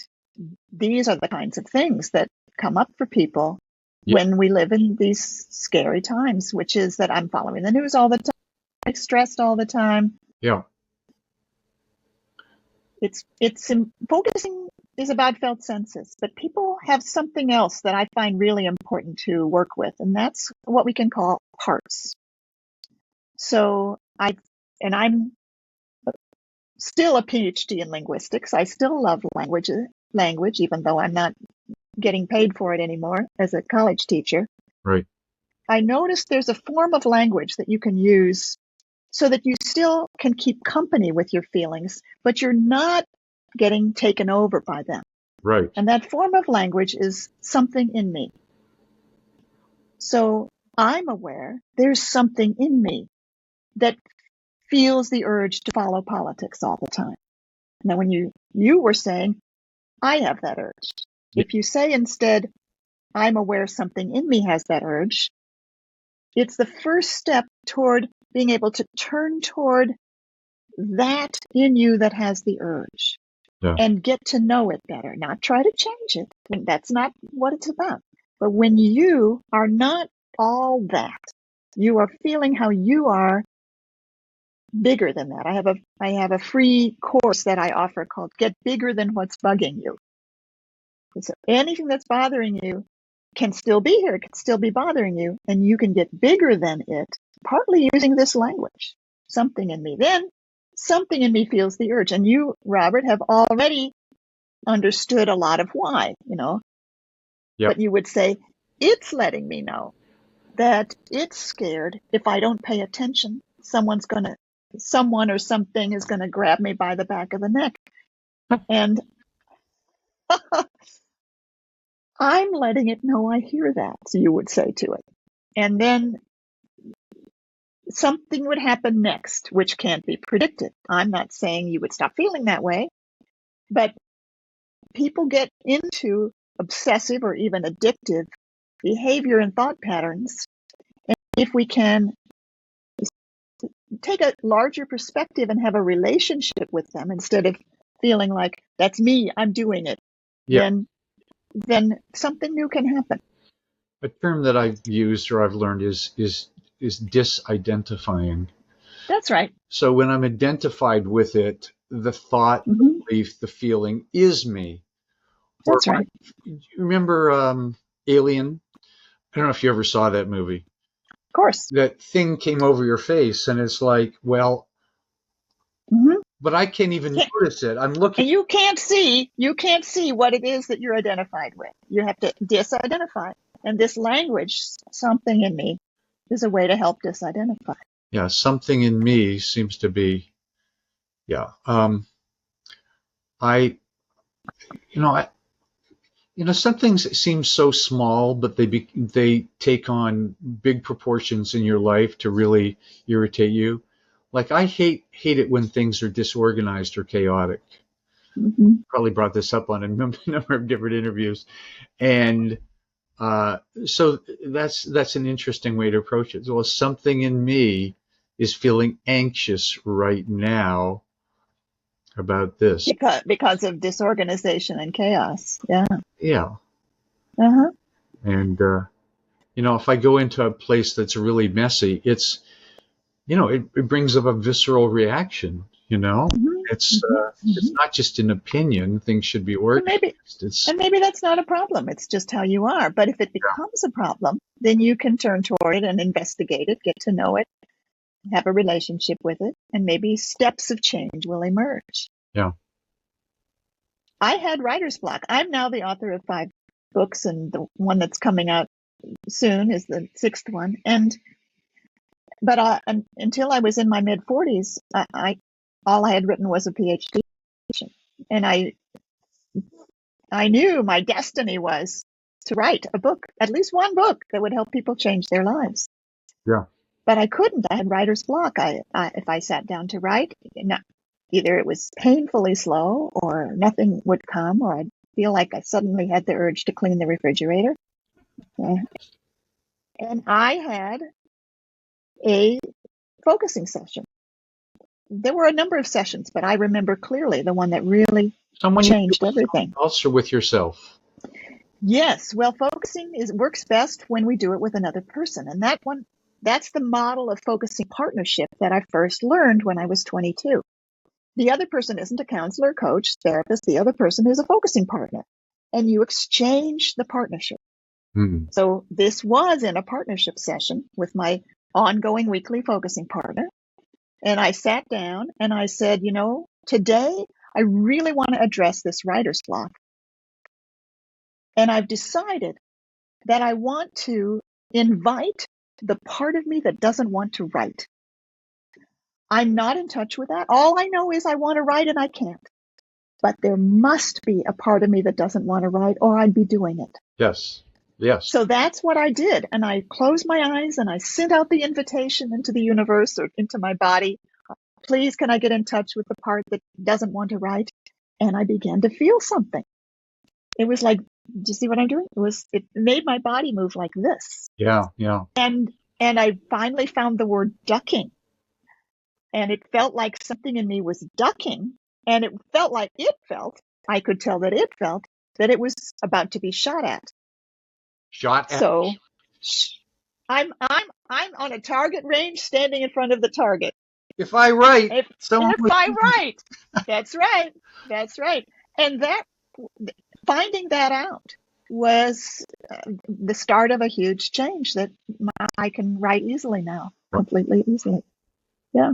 Speaker 2: these are the kinds of things that come up for people
Speaker 1: yeah,
Speaker 2: when we live in these scary times, which is that I'm following the news all the time, I'm stressed all the time.
Speaker 1: yeah,
Speaker 2: It's focusing is about felt senses, but people have something else that I find really important to work with, and that's what we can call hearts. So I'm still a PhD in linguistics. I still love language, even though I'm not getting paid for it anymore as a college teacher.
Speaker 1: right,
Speaker 2: I noticed there's a form of language that you can use so that you still can keep company with your feelings, but you're not getting taken over by them.
Speaker 1: right,
Speaker 2: And that form of language is something in me. So I'm aware there's something in me that feels the urge to follow politics all the time. Now, when you were saying, I have that urge.
Speaker 1: yeah,
Speaker 2: If you say instead, I'm aware something in me has that urge, it's the first step toward being able to turn toward that in you that has the urge
Speaker 1: Yeah.
Speaker 2: and get to know it better, not try to change it. That's not what it's about. But when you are not all that, you are feeling how you are bigger than that. I have a free course that I offer called Get Bigger Than What's Bugging You. So anything that's bothering you can still be here, it can still be bothering you, and you can get bigger than it, partly using this language. Something in me. Then something in me feels the urge. And you, Robert, have already understood a lot of why,
Speaker 1: Yep.
Speaker 2: but you would say, it's letting me know that it's scared if I don't pay attention, someone or something is going to grab me by the back of the neck. And I'm letting it know I hear that, so you would say to it. And then something would happen next, which can't be predicted. I'm not saying you would stop feeling that way, but people get into obsessive or even addictive behavior and thought patterns. And if we can take a larger perspective and have a relationship with them instead of feeling like that's me, I'm doing it,
Speaker 1: Yeah.
Speaker 2: then something new can happen.
Speaker 1: A term that I've used or I've learned is disidentifying.
Speaker 2: That's right.
Speaker 1: So when I'm identified with it, the thought, the
Speaker 2: Mm-hmm.
Speaker 1: belief, the feeling is me. Or
Speaker 2: That's right.
Speaker 1: you remember Alien? I don't know if you ever saw that movie.
Speaker 2: Of course.
Speaker 1: That thing came over your face, and it's like, well,
Speaker 2: Mm-hmm.
Speaker 1: but I can't even notice it. I'm looking.
Speaker 2: And you can't see what it is that you're identified with. You have to disidentify. And this language, something in me, is a way to help disidentify.
Speaker 1: Yeah, something in me seems to be. Yeah. I, you know, I, some things seem so small, but they take on big proportions in your life to really irritate you. Like I hate it when things are disorganized or chaotic.
Speaker 2: Mm-hmm.
Speaker 1: Probably brought this up on a number of different interviews, and so that's an interesting way to approach it. Well, something in me is feeling anxious right now about this.
Speaker 2: Because of disorganization and chaos. Yeah.
Speaker 1: Yeah,
Speaker 2: Uh-huh.
Speaker 1: and if I go into a place that's really messy, it brings up a visceral reaction.
Speaker 2: Mm-hmm.
Speaker 1: It's
Speaker 2: Mm-hmm.
Speaker 1: not just an opinion. Things should be
Speaker 2: And
Speaker 1: organized.
Speaker 2: maybe that's not a problem. It's just how you are. But if it becomes a problem, then you can turn toward it and investigate it, get to know it, have a relationship with it, and maybe steps of change will emerge.
Speaker 1: Yeah.
Speaker 2: I had writer's block. I'm now the author of 5 books, and the one that's coming out soon is the 6th one. But until I was in my mid 40s, all I had written was a PhD, and I knew my destiny was to write a book, at least one book that would help people change their lives.
Speaker 1: Yeah.
Speaker 2: But I couldn't. I had writer's block. If I sat down to write, either it was painfully slow, or nothing would come, or I'd feel like I suddenly had the urge to clean the refrigerator. And I had a focusing session. There were a number of sessions, but I remember clearly the one that really
Speaker 1: Someone you do
Speaker 2: changed
Speaker 1: with
Speaker 2: everything.
Speaker 1: someone else or with yourself.
Speaker 2: Yes, well, focusing works best when we do it with another person, and that's the model of focusing partnership that I first learned when I was 22. The other person isn't a counselor, coach, therapist. The other person is a focusing partner, and you exchange the partnership.
Speaker 1: Hmm.
Speaker 2: So this was in a partnership session with my ongoing weekly focusing partner. And I sat down and I said, today I really want to address this writer's block. And I've decided that I want to invite the part of me that doesn't want to write. I'm not in touch with that. All I know is I want to write and I can't. But there must be a part of me that doesn't want to write, or I'd be doing it.
Speaker 1: Yes. Yes.
Speaker 2: So that's what I did. And I closed my eyes and I sent out the invitation into the universe or into my body. Please, can I get in touch with the part that doesn't want to write? And I began to feel something. It was like, do you see what I'm doing? It made my body move like this.
Speaker 1: Yeah. Yeah.
Speaker 2: And I finally found the word ducking. and it felt like something in me was ducking, and it felt like I could tell that it felt that it was about to be shot at.
Speaker 1: Shot at.
Speaker 2: So I'm on a target range standing in front of the target.
Speaker 1: If I write, someone
Speaker 2: If
Speaker 1: would.
Speaker 2: I write, that's right. That's right. And that finding that out was the start of a huge change that I can write easily now, completely easily. Yeah.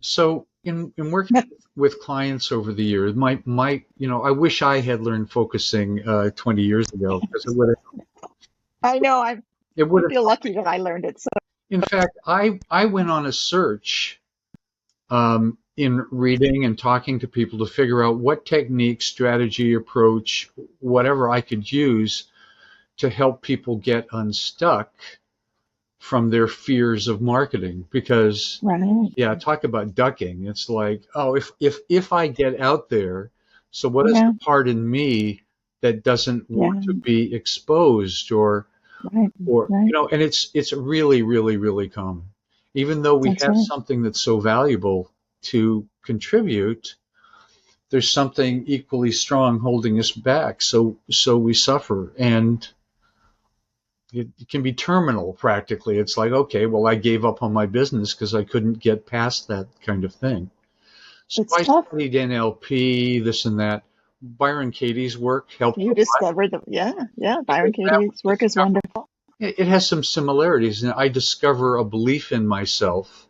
Speaker 1: So in working with clients over the years, I wish I had learned focusing 20 years ago, because
Speaker 2: I know.
Speaker 1: it would
Speaker 2: I
Speaker 1: have.
Speaker 2: feel lucky that I learned it. So
Speaker 1: In fact, I went on a search in reading and talking to people to figure out what technique, strategy, approach, whatever I could use to help people get unstuck from their fears of marketing. Because
Speaker 2: right.
Speaker 1: yeah, talk about ducking. It's like, oh, if I get out there, so what is
Speaker 2: Yeah.
Speaker 1: the part in me that doesn't want to
Speaker 2: Yeah.
Speaker 1: be exposed, or
Speaker 2: Right. Right.
Speaker 1: and it's really, really, really common. Even though we
Speaker 2: That's
Speaker 1: have
Speaker 2: right.
Speaker 1: something that's so valuable to contribute, there's something equally strong holding us back. So we suffer, and it can be terminal practically. It's like, okay, well, I gave up on my business because I couldn't get past that kind of thing. So
Speaker 2: It's
Speaker 1: I
Speaker 2: tough.
Speaker 1: studied NLP, this and that. Byron Katie's work helped a
Speaker 2: You
Speaker 1: lot.
Speaker 2: discovered yeah. Byron
Speaker 1: Because that
Speaker 2: Katie's
Speaker 1: was
Speaker 2: work is wonderful.
Speaker 1: it has some similarities, and I discover a belief in myself,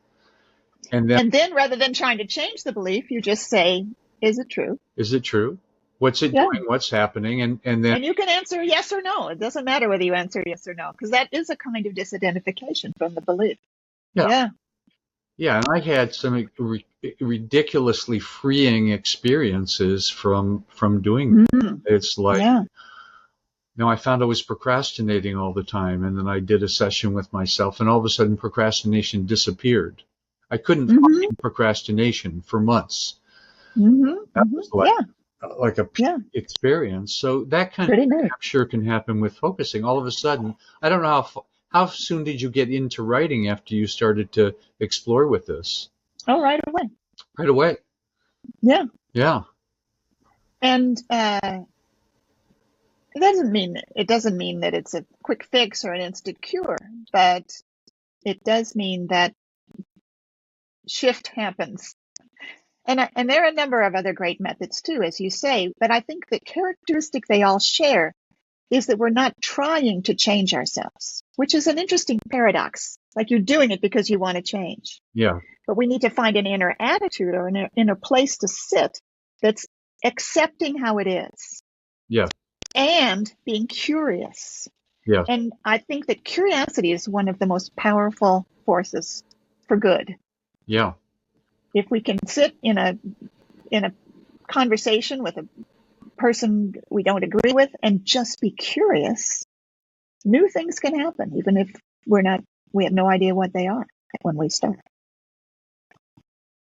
Speaker 1: and then,
Speaker 2: And then rather than trying to change the belief, you just say, is it true?
Speaker 1: is it true? What's it
Speaker 2: Yeah.
Speaker 1: doing? What's happening? And then,
Speaker 2: And you can answer yes or no. It doesn't matter whether you answer yes or no, because that is a kind of disidentification from the belief.
Speaker 1: yeah,
Speaker 2: Yeah.
Speaker 1: yeah. And I had some ridiculously freeing experiences from doing that.
Speaker 2: Mm,
Speaker 1: It's like,
Speaker 2: yeah.
Speaker 1: I found I was procrastinating all the time, and then I did a session with myself, and all of a sudden procrastination disappeared. I couldn't
Speaker 2: Mm-hmm.
Speaker 1: function procrastination for months.
Speaker 2: Mm-hmm.
Speaker 1: That
Speaker 2: Mm-hmm.
Speaker 1: was
Speaker 2: Yeah.
Speaker 1: like a peak
Speaker 2: Yeah.
Speaker 1: experience. So that kind of
Speaker 2: Pretty neat.
Speaker 1: capture can happen with focusing. All of a sudden, I don't know how soon did you get into writing after you started to explore with this?
Speaker 2: Oh, right away.
Speaker 1: Right away.
Speaker 2: Yeah.
Speaker 1: Yeah.
Speaker 2: And it doesn't mean that it's a quick fix or an instant cure, but it does mean that shift happens. And there are a number of other great methods too, as you say, but I think the characteristic they all share is that we're not trying to change ourselves, which is an interesting paradox. Like you're doing it because you want to change.
Speaker 1: Yeah.
Speaker 2: But we need to find an inner attitude or an inner place to sit that's accepting how it is
Speaker 1: Yeah.
Speaker 2: and being curious.
Speaker 1: Yeah.
Speaker 2: And I think that curiosity is one of the most powerful forces for good.
Speaker 1: Yeah.
Speaker 2: If we can sit in a conversation with a person we don't agree with and just be curious, new things can happen, even if we have no idea what they are when we start.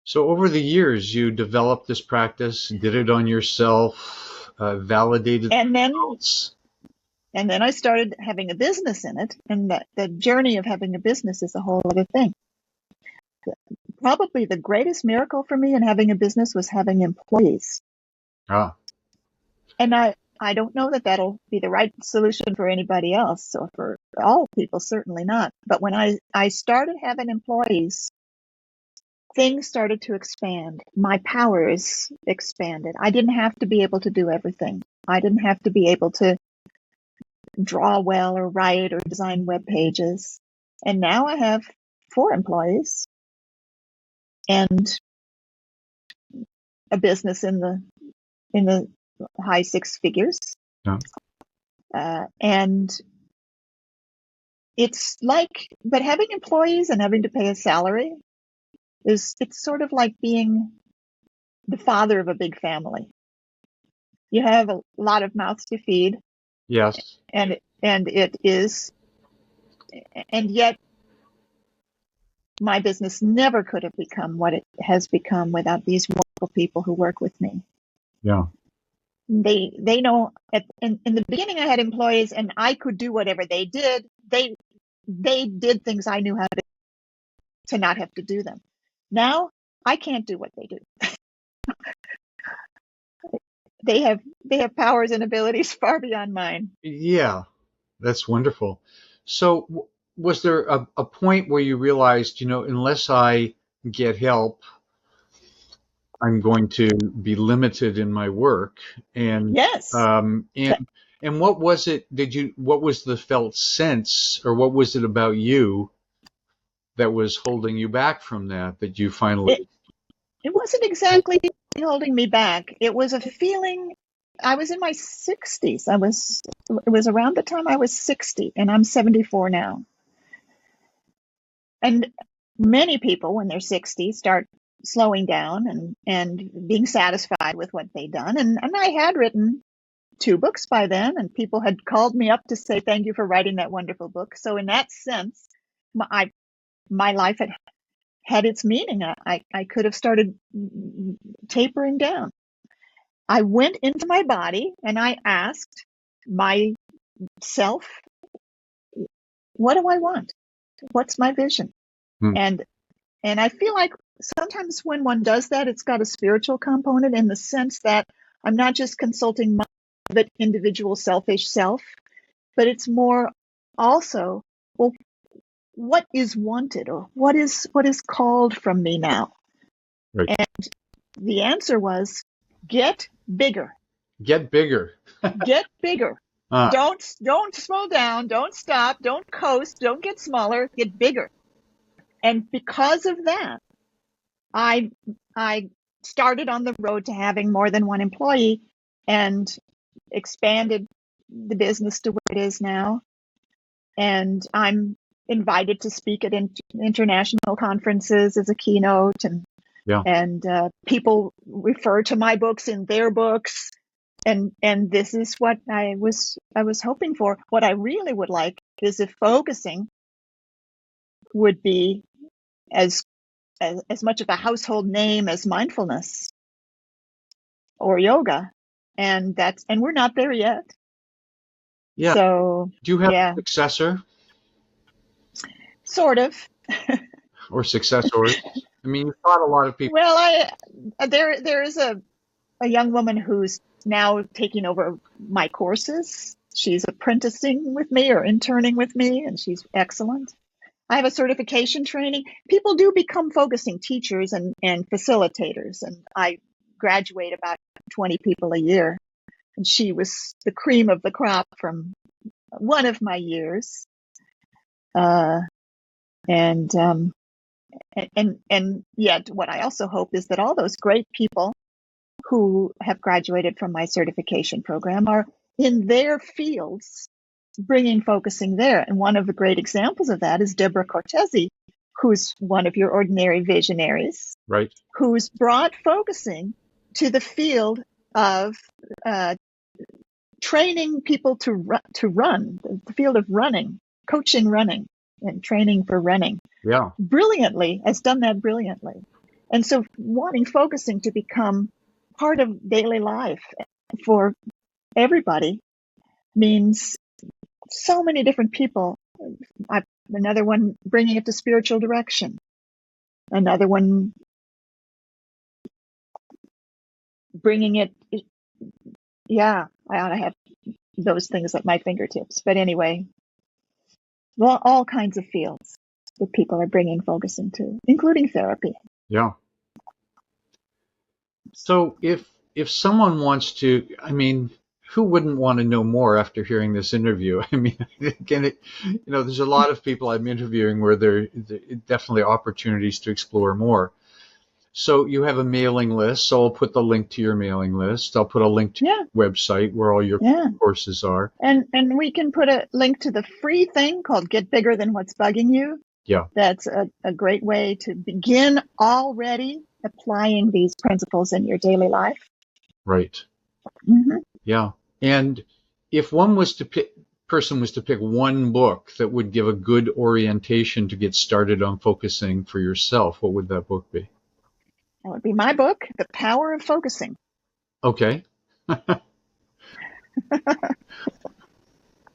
Speaker 1: So over the years, you developed this practice, did it on yourself, validated
Speaker 2: And then
Speaker 1: results.
Speaker 2: And then I started having a business in it, and the journey of having a business is a whole other thing. Probably the greatest miracle for me in having a business was having employees.
Speaker 1: Ah.
Speaker 2: And I don't know that that'll be the right solution for anybody else, or for all people, certainly not. But when I started having employees, things started to expand. My powers expanded. I didn't have to be able to do everything. I didn't have to be able to draw well or write or design web pages. And now I have 4 employees and a business in the high 6 figures.
Speaker 1: Yeah.
Speaker 2: And it's like, but having employees and having to pay a salary it's sort of like being the father of a big family. You have a lot of mouths to feed.
Speaker 1: Yes.
Speaker 2: And it is, and yet my business never could have become what it has become without these wonderful people who work with me.
Speaker 1: Yeah.
Speaker 2: They know in the beginning I had employees and I could do whatever they did. They did things I knew how to not have to do them. Now I can't do what they do. They have powers and abilities far beyond mine.
Speaker 1: Yeah, that's wonderful. So, was there a point where you realized, unless I get help, I'm going to be limited in my work? And
Speaker 2: Yes.
Speaker 1: um,
Speaker 2: That,
Speaker 1: and and what was it? What was the felt sense, or what was it about you that was holding you back from that you
Speaker 2: it
Speaker 1: finally?
Speaker 2: it wasn't exactly holding me back. It was a feeling. I was in my 60s. It was around the time I was 60, and I'm 74 now. And many people, when they're 60, start slowing down and being satisfied with what they've done. And I had written 2 books by then, and people had called me up to say, thank you for writing that wonderful book. So in that sense, my life had its meaning. I could have started tapering down. I went into my body and I asked myself, what do I want? What's my vision?
Speaker 1: Hmm,
Speaker 2: And and I feel like sometimes when one does that, it's got a spiritual component in the sense that I'm not just consulting my individual selfish self, but it's more also, well, what is wanted, or what is called from me now?
Speaker 1: right.
Speaker 2: And the answer was, get bigger.
Speaker 1: Get bigger.
Speaker 2: Get bigger.
Speaker 1: Uh,
Speaker 2: Don't slow down, don't stop, don't coast, don't get smaller, get bigger. And because of that, I I started on the road to having more than one employee and expanded the business to where it is now. And I'm invited to speak at international conferences as a keynote,
Speaker 1: yeah.
Speaker 2: and people refer to my books in their books. And this is what I was hoping for. What I really would like is if focusing would be as as much of a household name as mindfulness or yoga, and we're not there yet.
Speaker 1: Yeah.
Speaker 2: So
Speaker 1: Do you have a
Speaker 2: yeah,
Speaker 1: successor
Speaker 2: sort of.
Speaker 1: or successors? I mean, you've taught a lot of people.
Speaker 2: Well, there is a young woman who's now taking over my courses. She's apprenticing with me or interning with me, and she's excellent. I have a certification training. People do become focusing teachers and facilitators, and I graduate about 20 people a year. And she was the cream of the crop from one of my years. Uh, and and yet, what I also hope is that all those great people who have graduated from my certification program are in their fields bringing focusing there. And one of the great examples of that is Deborah Cortese, who's one of your ordinary visionaries,
Speaker 1: Right.
Speaker 2: who's brought focusing to the field of uh, training people to run, the field of running, coaching running, and training for running.
Speaker 1: Yeah.
Speaker 2: Brilliantly, has done that brilliantly. And so wanting focusing to become part of daily life for everybody means so many different people. Another one bringing it to spiritual direction. Another one bringing it, yeah, I ought to have those things at my fingertips. But anyway, well, all kinds of fields that people are bringing focusing to, including therapy.
Speaker 1: Yeah. So if someone wants to, I mean, who wouldn't want to know more after hearing this interview? I mean, again, there's a lot of people I'm interviewing where there definitely opportunities to explore more. So you have a mailing list. So I'll put the link to your mailing list. I'll put a link to
Speaker 2: Yeah,
Speaker 1: your website where all your
Speaker 2: yeah.
Speaker 1: courses are.
Speaker 2: And we can put a link to the free thing called Get Bigger Than What's Bugging You.
Speaker 1: Yeah.
Speaker 2: That's a great way to begin already applying these principles in your daily life.
Speaker 1: Right.
Speaker 2: Mm-hmm.
Speaker 1: Yeah. And if person was to pick one book that would give a good orientation to get started on focusing for yourself, what would that book be?
Speaker 2: That would be my book, The Power of Focusing.
Speaker 1: Okay.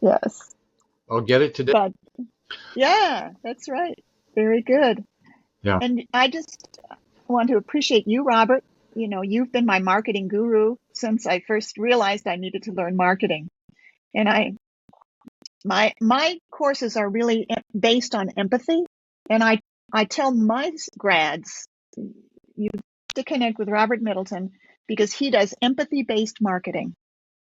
Speaker 2: Yes.
Speaker 1: I'll get it today.
Speaker 2: But yeah, that's right. Very good.
Speaker 1: Yeah.
Speaker 2: And I just want to appreciate you, Robert. You know, you've been my marketing guru since I first realized I needed to learn marketing. And my courses are really based on empathy. And I tell my grads, you have to connect with Robert Middleton because he does empathy-based marketing.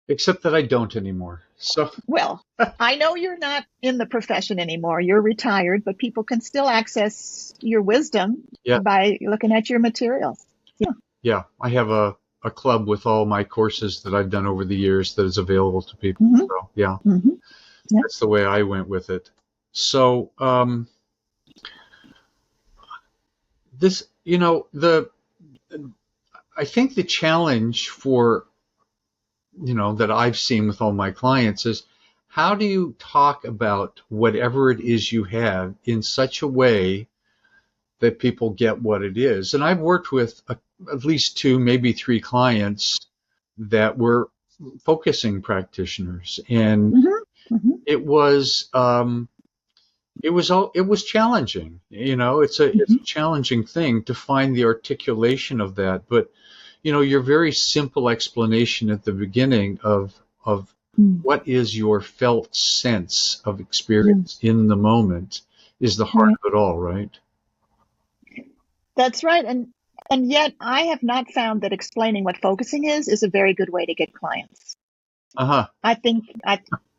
Speaker 1: Except that I don't anymore. So,
Speaker 2: Well, I know you're not in the profession anymore. You're retired, but people can still access your wisdom
Speaker 1: yeah,
Speaker 2: by looking at your materials. Yeah.
Speaker 1: yeah, I have a club with all my courses that I've done over the years that is available to people.
Speaker 2: Hmm.
Speaker 1: So, yeah,
Speaker 2: Hmm. Yeah.
Speaker 1: that's the way I went with it. So, this, I think the challenge for, that I've seen with all my clients is how do you talk about whatever it is you have in such a way that people get what it is? And I've worked with at least two, maybe three clients that were focusing practitioners, and
Speaker 2: Hmm. Hmm.
Speaker 1: it was it was challenging. It's a
Speaker 2: Hmm.
Speaker 1: challenging thing to find the articulation of that. But your very simple explanation at the beginning of
Speaker 2: Hmm.
Speaker 1: what is your felt sense of
Speaker 2: Yeah.
Speaker 1: experience in the moment is the heart
Speaker 2: Right.
Speaker 1: of it all, right?
Speaker 2: That's right. And yet I have not found that explaining what focusing is a very good way to get clients.
Speaker 1: Uh-huh.
Speaker 2: I think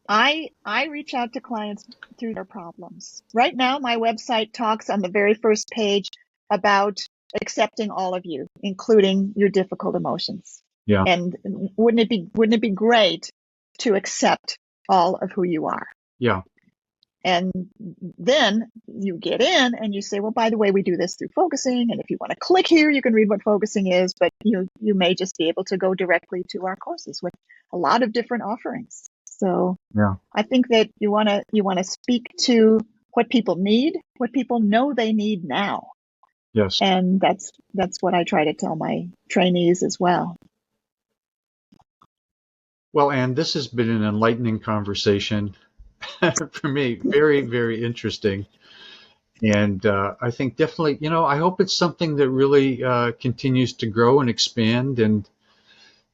Speaker 2: I reach out to clients through their problems. Right now, my website talks on the very first page about accepting all of you, including your difficult emotions.
Speaker 1: Yeah.
Speaker 2: And wouldn't it be great to accept all of who you are?
Speaker 1: Yeah.
Speaker 2: And then you get in and you say, well, by the way, we do this through focusing. And if you want to click here, you can read what focusing is, but you may just be able to go directly to our courses with a lot of different offerings. So
Speaker 1: Yeah.
Speaker 2: I think that you want to speak to what people need, what people know they need now.
Speaker 1: Yes.
Speaker 2: And that's what I try to tell my trainees as well.
Speaker 1: Well, Anne, this has been an enlightening conversation for me. Very, very interesting. And I think definitely, I hope it's something that really continues to grow and expand and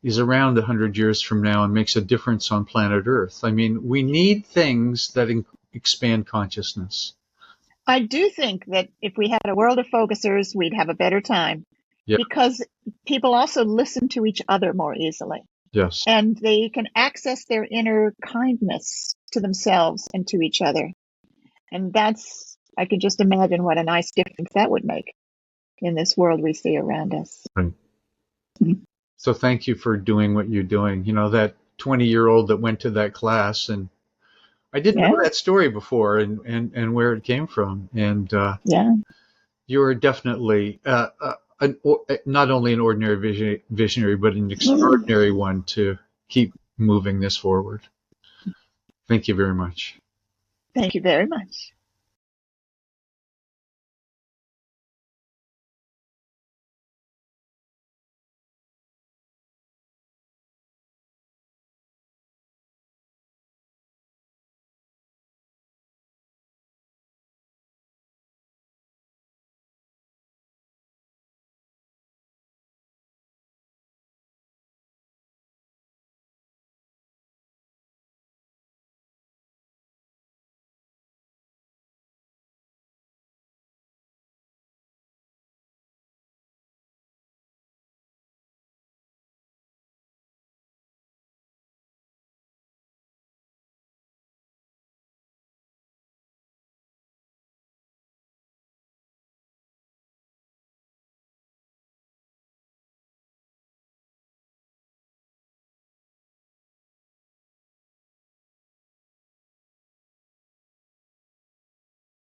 Speaker 1: is around 100 years from now and makes a difference on planet Earth. I mean, we need things that expand consciousness.
Speaker 2: I do think that if we had a world of focusers, we'd have a better time
Speaker 1: Yeah.
Speaker 2: because people also listen to each other more easily
Speaker 1: Yes.
Speaker 2: and they can access their inner kindness to themselves and to each other. And I can just imagine what a nice difference that would make in this world we see around us.
Speaker 1: Right.
Speaker 2: Mhm.
Speaker 1: So thank you for doing what you're doing. That 20-year-old that went to that class, and I didn't know
Speaker 2: Yeah,
Speaker 1: that story before and where it came from. And
Speaker 2: yeah.
Speaker 1: you're definitely not only an ordinary visionary, but an extraordinary one to keep moving this forward. Thank you very much.
Speaker 2: Thank you very much.